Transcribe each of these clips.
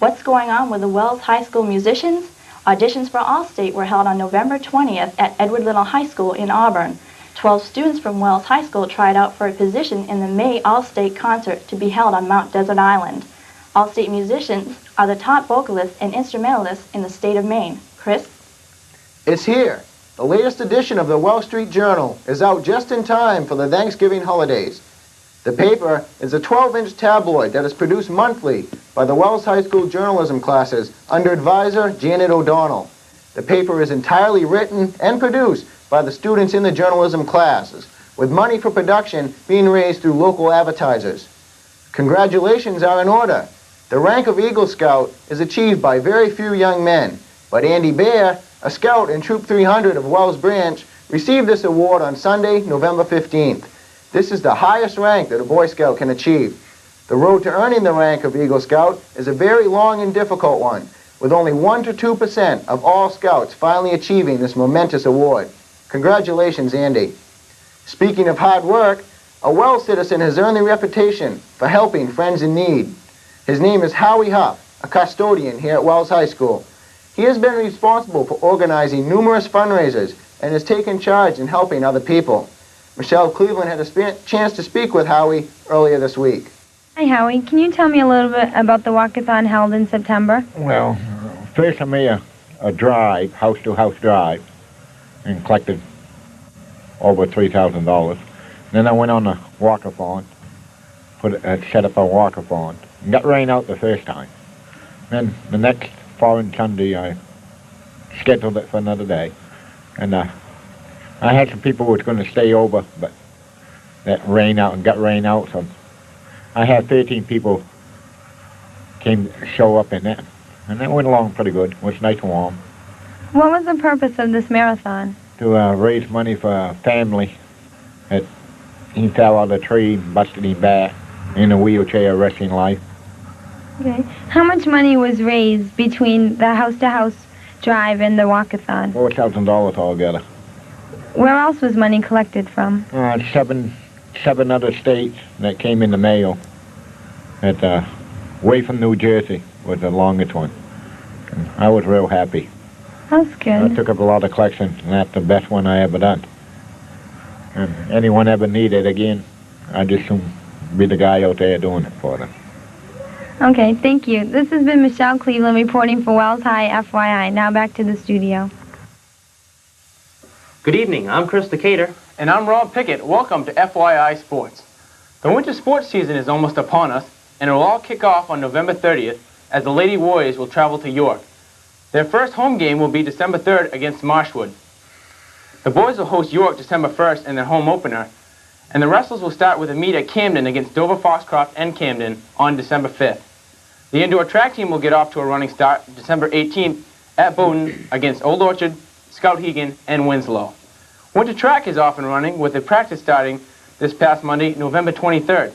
What's going on with the Wells High School musicians? Auditions for All-State were held on November 20th at Edward Little High School in Auburn. 12 students from Wells High School tried out for a position in the May All-State concert to be held on Mount Desert Island. All-State musicians are the top vocalists and instrumentalists in the state of Maine. Chris? It's here. The latest edition of the Wells Street Journal is out just in time for the Thanksgiving holidays. The paper is a 12-inch tabloid that is produced monthly by the Wells High School journalism classes under advisor Janet O'Donnell. The paper is entirely written and produced by the students in the journalism classes, with money for production being raised through local advertisers. Congratulations are in order. The rank of Eagle Scout is achieved by very few young men, but Andy Bear, a scout in Troop 300 of Wells Branch, received this award on Sunday, November 15th. This is the highest rank that a Boy Scout can achieve. The road to earning the rank of Eagle Scout is a very long and difficult one, with only 1 to 2% of all Scouts finally achieving this momentous award. Congratulations, Andy. Speaking of hard work, a Wells citizen has earned the reputation for helping friends in need. His name is Howie Huff, a custodian here at Wells High School. He has been responsible for organizing numerous fundraisers and has taken charge in helping other people. Michelle Cleveland had a chance to speak with Howie earlier this week. Hi, Howie. Can you tell me a little bit about the walkathon held in September? Well, first I made a drive, house-to-house drive, and collected over $3,000. Then I went on a walkathon, set up a walkathon. Got rain out the first time. Then the next following Sunday, I scheduled it for another day. And I had some people who was going to stay over, but that rain out and got rain out, so I had 13 people show up in that, and that went along pretty good. It was nice and warm. What was the purpose of this marathon? To raise money for a family that he fell out of a tree and busted his back in a wheelchair, resting life. Okay. How much money was raised between the house-to-house drive and the walkathon? $4,000 altogether. Where else was money collected from? Seven other states that came in the mail. Way from New Jersey was the longest one. And I was real happy. That's good. I took up a lot of collections, and that's the best one I ever done. And anyone ever need it again, I just soon be the guy out there doing it for them. Okay, thank you. This has been Michelle Cleveland reporting for Wells High FYI. Now back to the studio. Good evening, I'm Chris Decatur. And I'm Rob Pickett. Welcome to FYI Sports. The winter sports season is almost upon us, and it will all kick off on November 30th as the Lady Warriors will travel to York. Their first home game will be December 3rd against Marshwood. The boys will host York December 1st in their home opener, and the wrestlers will start with a meet at Camden against Dover Foxcroft and Camden on December 5th. The indoor track team will get off to a running start December 18th at Bowdoin against Old Orchard, Skowhegan, and Winslow. Winter track is off and running with a practice starting this past Monday, November 23rd.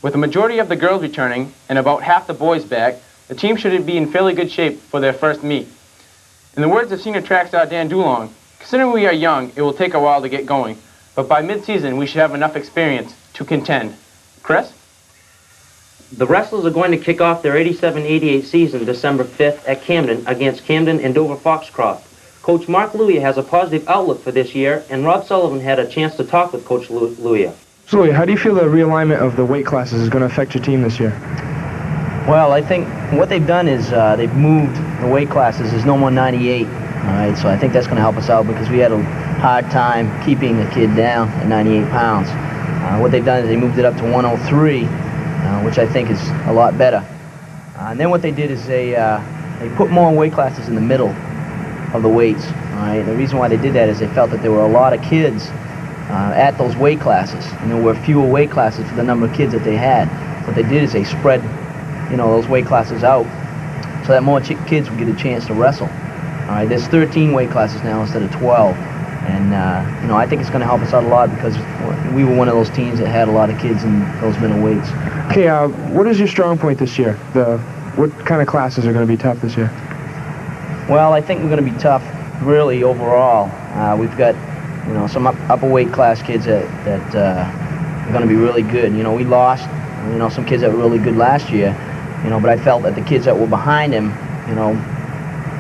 With the majority of the girls returning and about half the boys back, the team should be in fairly good shape for their first meet. In the words of senior track star Dan Dulong, considering we are young, it will take a while to get going, but by mid-season we should have enough experience to contend. Chris? The wrestlers are going to kick off their 87-88 season December 5th at Camden against Camden and Dover Foxcroft. Coach Mark Luia has a positive outlook for this year, and Rob Sullivan had a chance to talk with Coach Luia. So, Luia, how do you feel the realignment of the weight classes is going to affect your team this year? Well, I think what they've done is they've moved the weight classes. There's no more 98, all right? So I think that's going to help us out because we had a hard time keeping a kid down at 98 pounds. What they've done is they moved it up to 103, which I think is a lot better. And then what they did is they put more weight classes in the middle of the weights. All right. The reason why they did that is they felt that there were a lot of kids at those weight classes, and there were fewer weight classes for the number of kids that they had. What they did is they spread, those weight classes out so that more kids would get a chance to wrestle. All right. There's 13 weight classes now instead of 12, and I think it's going to help us out a lot because we were one of those teams that had a lot of kids in those middle weights. Okay. What is your strong point this year? What kind of classes are going to be tough this year? Well, I think we're going to be tough, really, overall. We've got, some upper weight class kids that are going to be really good. We lost, some kids that were really good last year, you know, but I felt that the kids that were behind him, you know,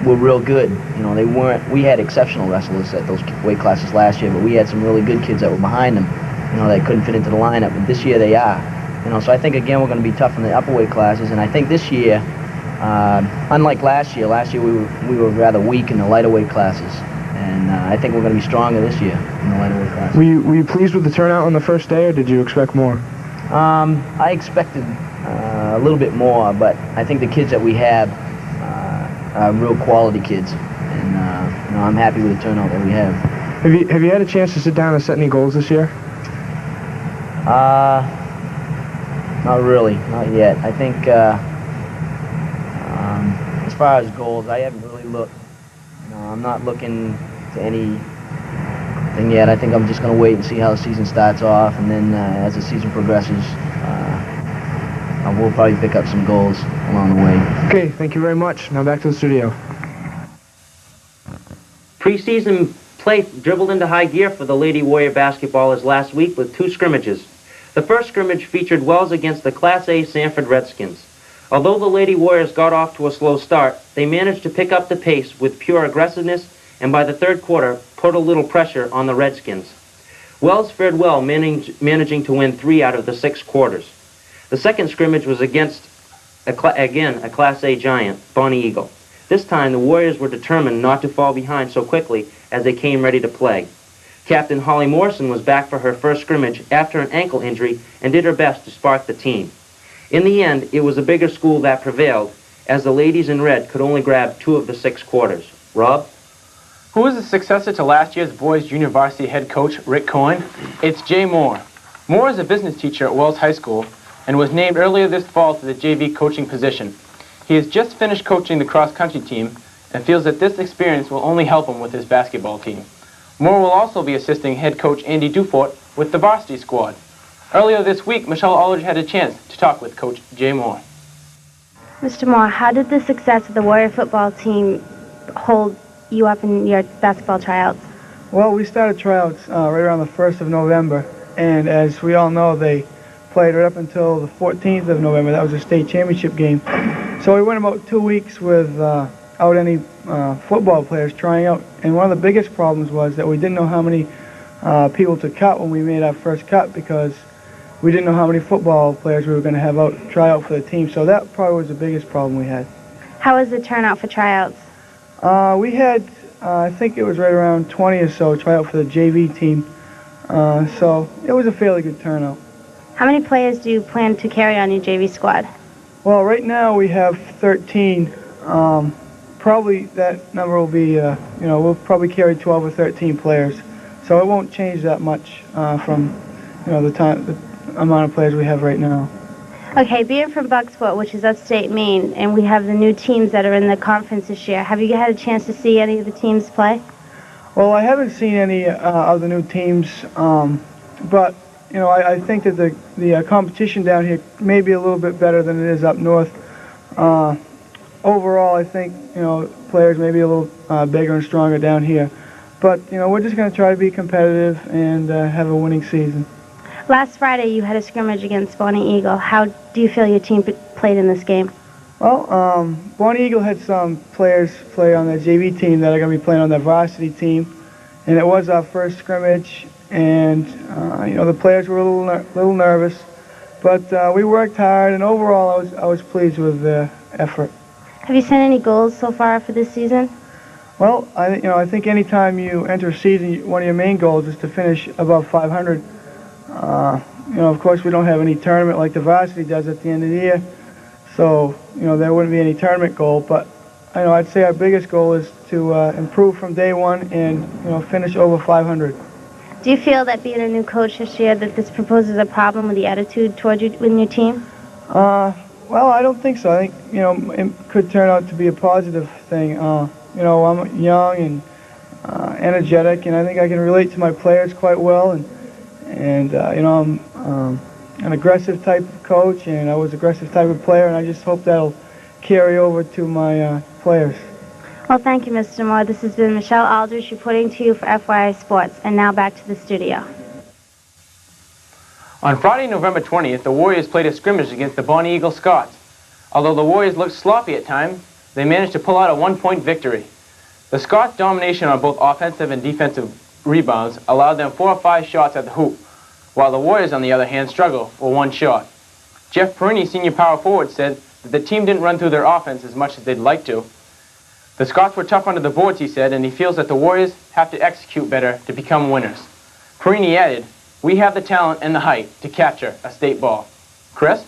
were real good. You know, they weren't. We had exceptional wrestlers at those weight classes last year, but we had some really good kids that were behind them. You know, that couldn't fit into the lineup. But this year they are. You know, so I think again we're going to be tough in the upper weight classes, and I think this year, unlike last year we were rather weak in the lighter weight classes, and I think we're going to be stronger this year in the lighter weight classes. Were you pleased with the turnout on the first day, or did you expect more? I expected a little bit more, but I think the kids that we have are real quality kids, and you know, I'm happy with the turnout that we have. Have you had a chance to sit down and set any goals this year? Not really, not yet. I think as far as goals, I haven't really looked. You know, I'm not looking to anything yet. I think I'm just going to wait and see how the season starts off, and then as the season progresses, I will probably pick up some goals along the way. Okay, thank you very much. Now back to the studio. Preseason play dribbled into high gear for the Lady Warrior basketballers last week with 2 scrimmages. The first scrimmage featured Wells against the Class A Sanford Redskins. Although the Lady Warriors got off to a slow start, they managed to pick up the pace with pure aggressiveness, and by the third quarter, put a little pressure on the Redskins. Wells fared well, managing to win 3 out of the 6 quarters. The second scrimmage was against, a Class A giant, Bonnie Eagle. This time, the Warriors were determined not to fall behind so quickly as they came ready to play. Captain Holly Morrison was back for her first scrimmage after an ankle injury and did her best to spark the team. In the end, it was a bigger school that prevailed, as the ladies in red could only grab 2 of the 6 quarters. Rob? Who is the successor to last year's boys junior varsity head coach, Rick Coyne? It's Jay Moore. Moore is a business teacher at Wells High School and was named earlier this fall to the JV coaching position. He has just finished coaching the cross-country team and feels that this experience will only help him with his basketball team. Moore will also be assisting head coach Andy Dufort with the varsity squad. Earlier this week, Michelle Aldridge had a chance to talk with Coach Jay Moore. Mr. Moore, how did the success of the Warrior football team hold you up in your basketball tryouts? Well, we started tryouts right around the 1st of November, and as we all know, they played right up until the 14th of November. That was a state championship game. So we went about 2 weeks without any football players trying out, and one of the biggest problems was that we didn't know how many people to cut when we made our first cut, because we didn't know how many football players we were going to have out try out for the team. So that probably was the biggest problem we had. How was the turnout for tryouts? We had, I think it was right around 20 or so try out for the JV team. So it was a fairly good turnout. How many players do you plan to carry on your JV squad? Well, right now we have 13. Probably that number will be, we'll probably carry 12 or 13 players. So it won't change that much from, the amount of players we have right now. Okay, being from Bucksport, which is upstate Maine, and we have the new teams that are in the conference this year, have you had a chance to see any of the teams play? Well, I haven't seen any of the new teams, but I think that the competition down here may be a little bit better than it is up north. Overall, I think players may be a little bigger and stronger down here, but we're just going to try to be competitive and have a winning season. Last Friday, you had a scrimmage against Bonnie Eagle. How do you feel your team played in this game? Well, Bonnie Eagle had some players play on their JV team that are going to be playing on their varsity team, and it was our first scrimmage. And the players were a little nervous, but we worked hard, and overall, I was pleased with the effort. Have you set any goals so far for this season? Well, I think anytime you enter a season, one of your main goals is to finish above 500. Of course, we don't have any tournament like the varsity does at the end of the year, so there wouldn't be any tournament goal. But I'd say our biggest goal is to improve from day one and finish over 500. Do you feel that being a new coach this year, that this proposes a problem with the attitude toward you within your team? Well, I don't think so. I think it could turn out to be a positive thing. I'm young and energetic, and I think I can relate to my players quite well. And I'm an aggressive type of coach, and I was an aggressive type of player, and I just hope that'll carry over to my players. Well, thank you, Mr. Moore. This has been Michelle Aldridge reporting to you for FYI Sports. And now back to the studio. On Friday, November 20th, the Warriors played a scrimmage against the Bonnie Eagle Scots. Although the Warriors looked sloppy at times, they managed to pull out a one-point victory. The Scots' domination on both offensive and defensive rebounds allowed them 4 or 5 shots at the hoop, while the Warriors, on the other hand, struggled for one shot. Jeff Perini, senior power forward, said that the team didn't run through their offense as much as they'd like to. The Scots were tough under the boards, he said, and he feels that the Warriors have to execute better to become winners. Perini added, "We have the talent and the height to capture a state ball." Chris?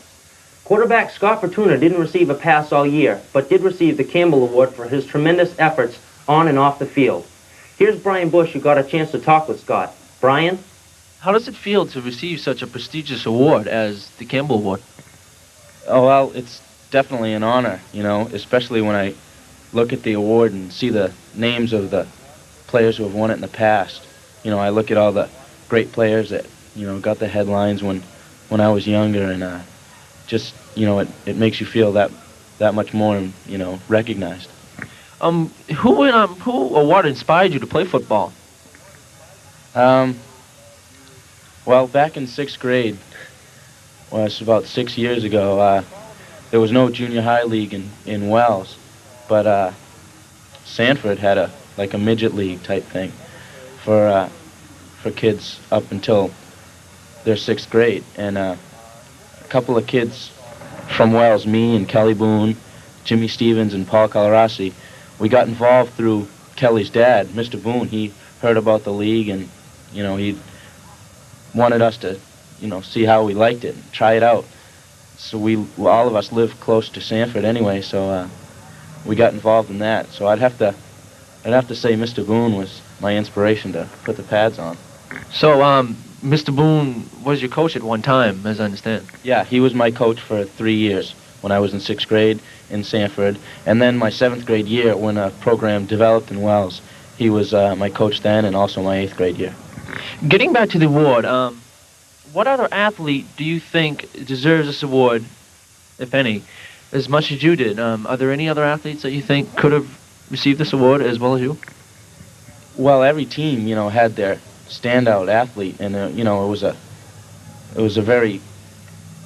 Quarterback Scott Fortuna didn't receive a pass all year, but did receive the Campbell Award for his tremendous efforts on and off the field. Here's Brian Bush, who got a chance to talk with Scott. Brian? How does it feel to receive such a prestigious award as the Campbell Award? Oh, well, it's definitely an honor, especially when I look at the award and see the names of the players who have won it in the past. I look at all the great players that, got the headlines when I was younger, and just, it makes you feel that much more, recognized. Who or what inspired you to play football? Well, back in 6th grade, well, it's about 6 years ago, there was no junior high league in Wells, but Sanford had a midget league type thing for kids up until their 6th grade, and a couple of kids from Wells, me and Kelly Boone, Jimmy Stevens, and Paul Colorasi, we got involved through Kelly's dad, Mr. Boone. He heard about the league, and he wanted us to see how we liked it and try it out. So all of us live close to Sanford anyway, so we got involved in that. So I'd have to say Mr. Boone was my inspiration to put the pads on. So Mr. Boone was your coach at one time, as I understand. Yeah, he was my coach for 3 years when I was in 6th grade in Sanford, and then my 7th grade year when a program developed in Wells. He was my coach then, and also my 8th grade year. Getting back to the award, what other athlete do you think deserves this award, if any, as much as you did? Are there any other athletes that you think could have received this award as well as you? Well, every team, had their standout athlete, and it was a very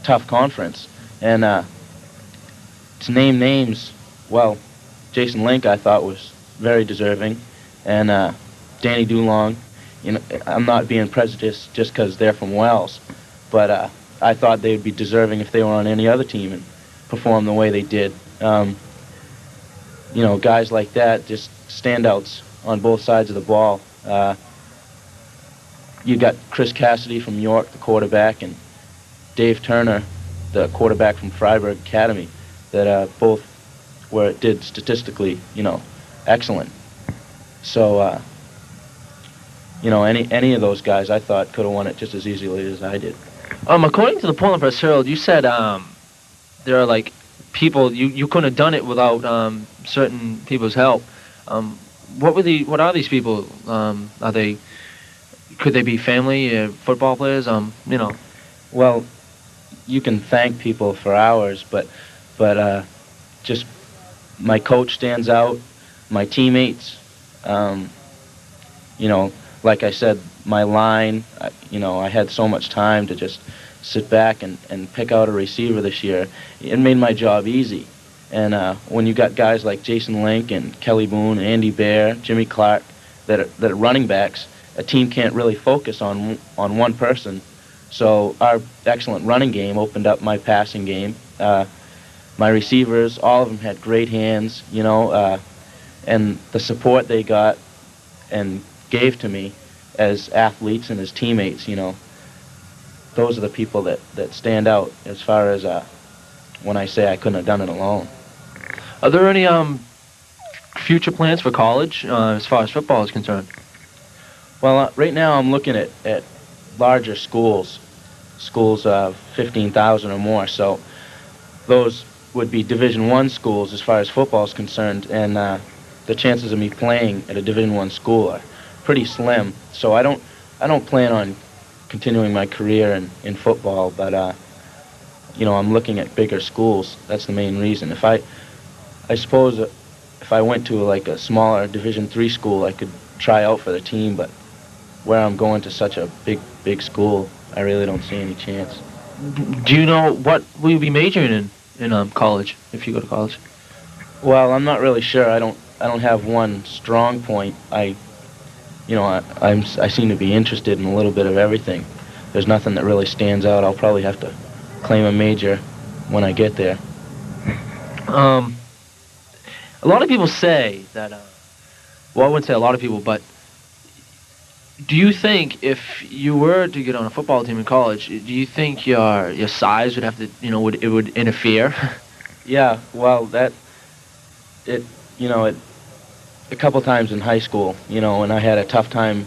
tough conference. And to name names, well, Jason Link I thought was very deserving, and Danny Dulong. I'm not being prejudiced just because they're from Wells, but I thought they would be deserving if they were on any other team and performed the way they did. Guys like that, just standouts on both sides of the ball. You got Chris Cassidy from York, the quarterback, and Dave Turner, the quarterback from Freiburg Academy, that both did statistically, excellent. So, any of those guys I thought could have won it just as easily as I did. According to the Portland Press Herald, you said there are people you couldn't have done it without certain people's help. What are these people? Could they be family, football players? Well, you can thank people for hours, but just my coach stands out, my teammates, like I said, my line, I had so much time to just sit back and pick out a receiver this year. It made my job easy. And when you got guys like Jason Link and Kelly Boone, Andy Bear, Jimmy Clark, that are running backs, a team can't really focus on one person. So our excellent running game opened up my passing game. My receivers, all of them had great hands, and the support they got and gave to me as athletes and as teammates, those are the people that stand out as far as when I say I couldn't have done it alone. Are there any future plans for college as far as football is concerned? Well, right now I'm looking at larger schools of 15,000 or more, so those would be Division I schools as far as football is concerned, and the chances of me playing at a Division I school are pretty slim. So I don't plan on continuing my career in football, but I'm looking at bigger schools. That's the main reason. I suppose if I went to a smaller Division III school, I could try out for the team, but where I'm going to such a big school, I really don't see any chance. Do you know what will you be majoring in in college, if you go to college? Well, I'm not really sure. I don't have one strong point. I seem to be interested in a little bit of everything. There's nothing that really stands out. I'll probably have to claim a major when I get there. A lot of people say that, well, I wouldn't say a lot of people, but do you think if you were to get on a football team in college, do you think your size would have to, would interfere? Yeah, well, a couple times in high school, and I had a tough time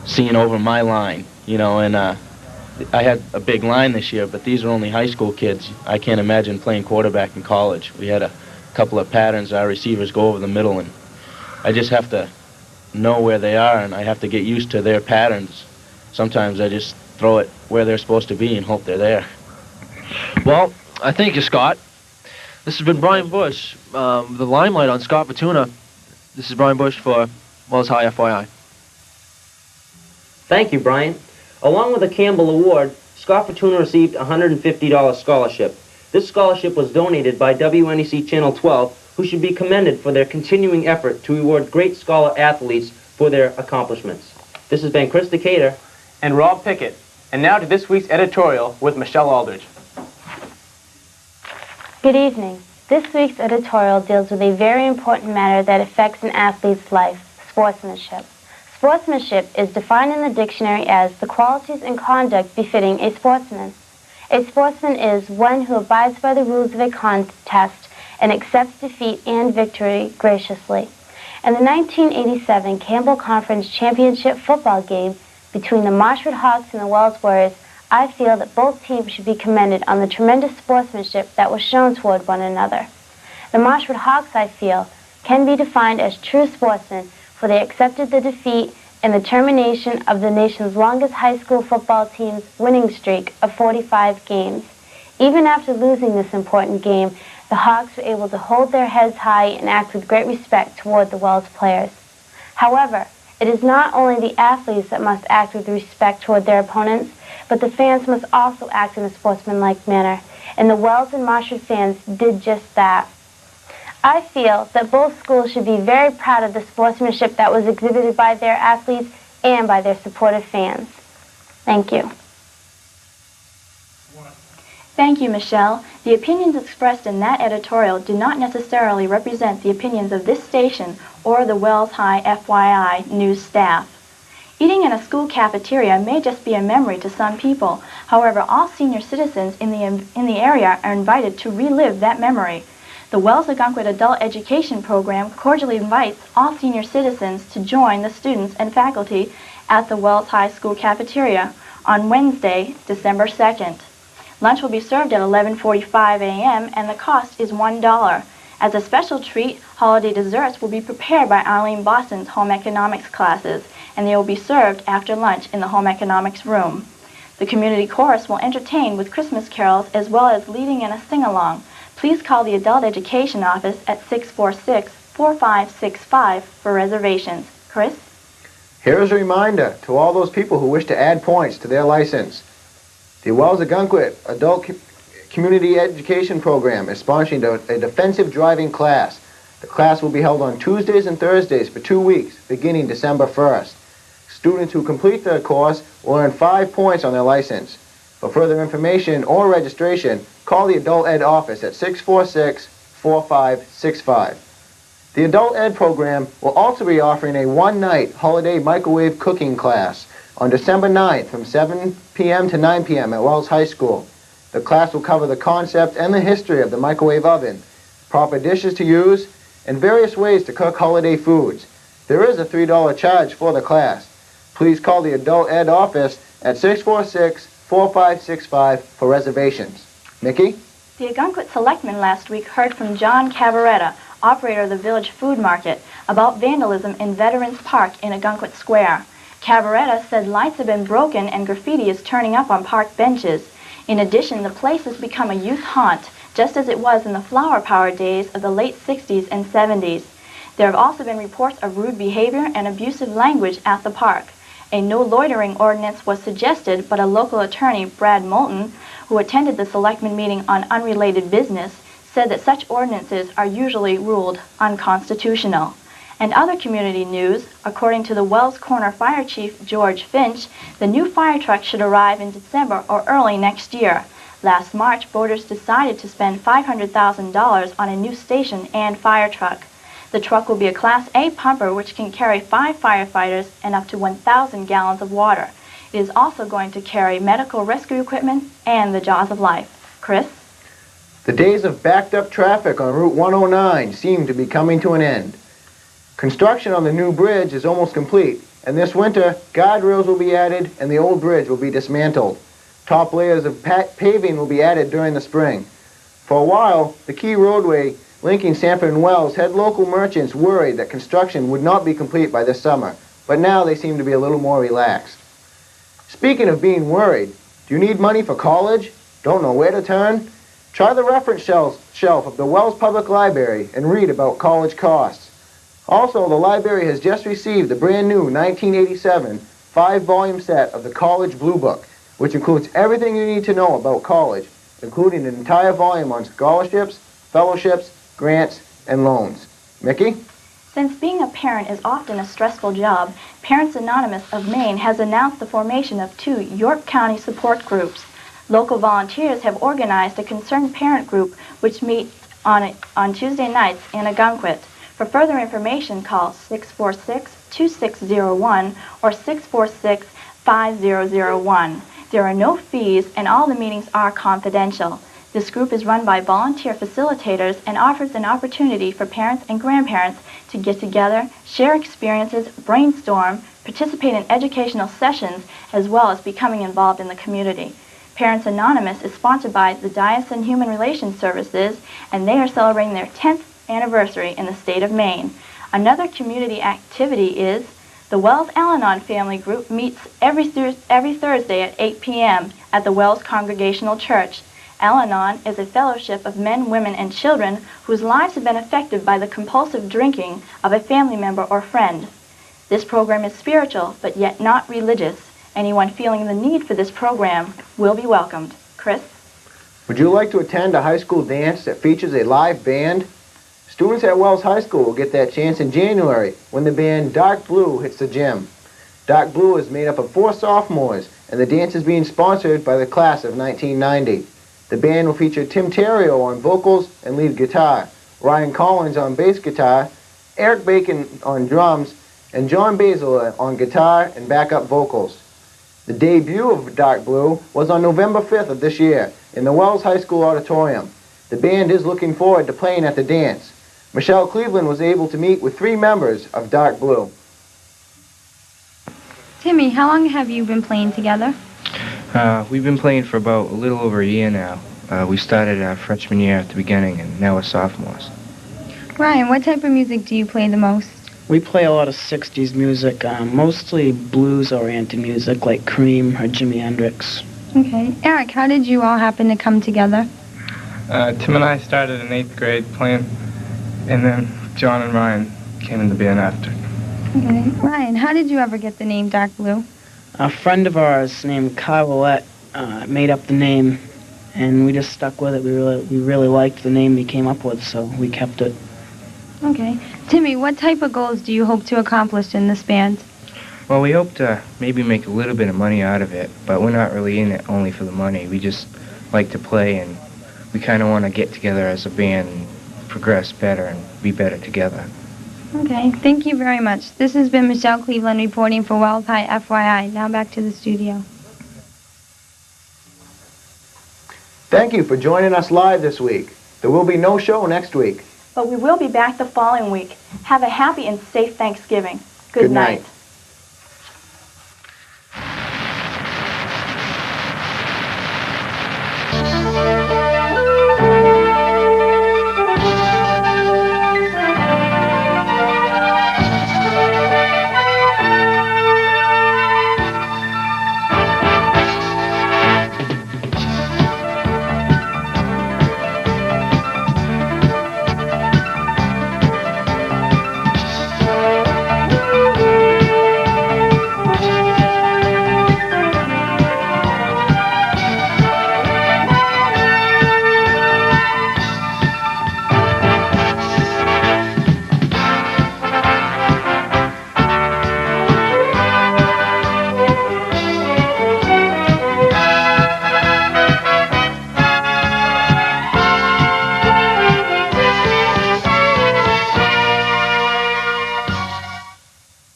seeing over my line, and I had a big line this year, but these are only high school kids. I can't imagine playing quarterback in college. We had a couple of patterns. Our receivers go over the middle, and I just have to know where they are, and I have to get used to their patterns. Sometimes I just throw it where they're supposed to be and hope they're there. Well, I thank you, Scott. This has been Brian Bush, the limelight on Scott Fortuna. This is Brian Bush for Wells High FYI. Thank you, Brian. Along with the Campbell Award, Scott Fortuna received a $150 scholarship. This scholarship was donated by WNEC Channel 12, who should be commended for their continuing effort to reward great scholar athletes for their accomplishments. This has been Chris Decatur and Rob Pickett. And now to this week's editorial with Michelle Aldridge. Good evening. This week's editorial deals with a very important matter that affects an athlete's life, sportsmanship. Sportsmanship is defined in the dictionary as the qualities and conduct befitting a sportsman. A sportsman is one who abides by the rules of a contest and accepts defeat and victory graciously. In the 1987 Campbell Conference Championship football game between the Marshwood Hawks and the Wells Warriors, I feel that both teams should be commended on the tremendous sportsmanship that was shown toward one another. The Marshwood Hawks, I feel, can be defined as true sportsmen, for they accepted the defeat and the termination of the nation's longest high school football team's winning streak of 45 games. Even after losing this important game, the Hawks were able to hold their heads high and act with great respect toward the Wells players. However, it is not only the athletes that must act with respect toward their opponents, but the fans must also act in a sportsmanlike manner, and the Wells and Marshwood fans did just that. I feel that both schools should be very proud of the sportsmanship that was exhibited by their athletes and by their supportive fans. Thank you. Thank you, Michelle. The opinions expressed in that editorial do not necessarily represent the opinions of this station or the Wells High FYI news staff. Eating in a school cafeteria may just be a memory to some people. However, all senior citizens in the area are invited to relive that memory. The Wells-Ogunquit Adult Education Program cordially invites all senior citizens to join the students and faculty at the Wells High School cafeteria on Wednesday, December 2nd. Lunch will be served at 11:45 a.m. and the cost is $1. As a special treat, holiday desserts will be prepared by Arlene Boston's home economics classes, and they will be served after lunch in the home economics room. The community chorus will entertain with Christmas carols as well as leading in a sing-along. Please call the Adult Education Office at 646-4565 for reservations. Chris? Here's a reminder to all those people who wish to add points to their license. The Wells-Ogunquit Adult Community Education Program is sponsoring a defensive driving class. The class will be held on Tuesdays and Thursdays for 2 weeks, beginning December 1st. Students who complete the course will earn 5 points on their license. For further information or registration, call the Adult Ed office at 646-4565. The Adult Ed program will also be offering a one-night holiday microwave cooking class on December 9th from 7 p.m. to 9 p.m. at Wells High School. The class will cover the concept and the history of the microwave oven, proper dishes to use, and various ways to cook holiday foods. There is a $3 charge for the class. Please call the Adult Ed office at 646-4565 for reservations. Mickey? The Ogunquit Selectmen last week heard from John Cavaretta, operator of the Village Food Market, about vandalism in Veterans Park in Ogunquit Square. Cavaretta said lights have been broken and graffiti is turning up on park benches. In addition, the place has become a youth haunt, just as it was in the flower power days of the late 60s and 70s. There have also been reports of rude behavior and abusive language at the park. A no loitering ordinance was suggested, but a local attorney, Brad Moulton, who attended the selectmen meeting on unrelated business, said that such ordinances are usually ruled unconstitutional. And other community news, according to the Wells Corner Fire Chief George Finch, the new fire truck should arrive in December or early next year. Last March, voters decided to spend $500,000 on a new station and fire truck. The truck will be a Class A pumper which can carry 5 firefighters and up to 1,000 gallons of water. It is also going to carry medical rescue equipment and the jaws of life. Chris? The days of backed-up traffic on Route 109 seem to be coming to an end. Construction on the new bridge is almost complete, and this winter, guardrails will be added and the old bridge will be dismantled. Top layers of paving will be added during the spring. For a while, the key roadway linking Sanford and Wells had local merchants worried that construction would not be complete by this summer, but now they seem to be a little more relaxed. Speaking of being worried, do you need money for college? Don't know where to turn? Try the reference shelf of the Wells Public Library and read about college costs. Also, the library has just received the brand new 1987 5-volume set of the College Blue Book, which includes everything you need to know about college, including an entire volume on scholarships, fellowships, grants, and loans. Mickey? Since being a parent is often a stressful job, Parents Anonymous of Maine has announced the formation of 2 York County support groups. Local volunteers have organized a concerned parent group which meets on Tuesday nights in Ogunquit. For further information, call 646-2601 or 646-5001. There are no fees and all the meetings are confidential. This group is run by volunteer facilitators and offers an opportunity for parents and grandparents to get together, share experiences, brainstorm, participate in educational sessions, as well as becoming involved in the community. Parents Anonymous is sponsored by the Diocesan Human Relations Services, and they are celebrating their 10th anniversary in the state of Maine. Another community activity is the Wells Al-Anon Family Group meets every Thursday at 8 p.m. at the Wells Congregational Church. Al-Anon is a fellowship of men, women, and children whose lives have been affected by the compulsive drinking of a family member or friend. This program is spiritual, but yet not religious. Anyone feeling the need for this program will be welcomed. Chris? Would you like to attend a high school dance that features a live band? Students at Wells High School will get that chance in January when the band Dark Blue hits the gym. Dark Blue is made up of 4 sophomores, and the dance is being sponsored by the class of 1990. The band will feature Tim Terrio on vocals and lead guitar, Ryan Collins on bass guitar, Eric Bacon on drums, and John Basil on guitar and backup vocals. The debut of Dark Blue was on November 5th of this year in the Wells High School auditorium. The band is looking forward to playing at the dance. Michelle Cleveland was able to meet with 3 members of Dark Blue. Timmy, how long have you been playing together? We've been playing for about a little over a year now. We started our freshman year at the beginning, and now we're sophomores. Ryan, what type of music do you play the most? We play a lot of 60s music, mostly blues-oriented music like Cream or Jimi Hendrix. Okay. Eric, how did you all happen to come together? Tim and I started in 8th grade playing, and then John and Ryan came in the band after. Okay. Ryan, how did you ever get the name Dark Blue? A friend of ours named Kyle Willett made up the name, and we just stuck with it. We really liked the name he came up with, so we kept it. Okay. Timmy, what type of goals do you hope to accomplish in this band? Well, we hope to maybe make a little bit of money out of it, but we're not really in it only for the money. We just like to play, and we kind of want to get together as a band and progress better and be better together. Okay, thank you very much. This has been Michelle Cleveland reporting for Wells High FYI. Now back to the studio. Thank you for joining us live this week. There will be no show next week. But we will be back the following week. Have a happy and safe Thanksgiving. Good night.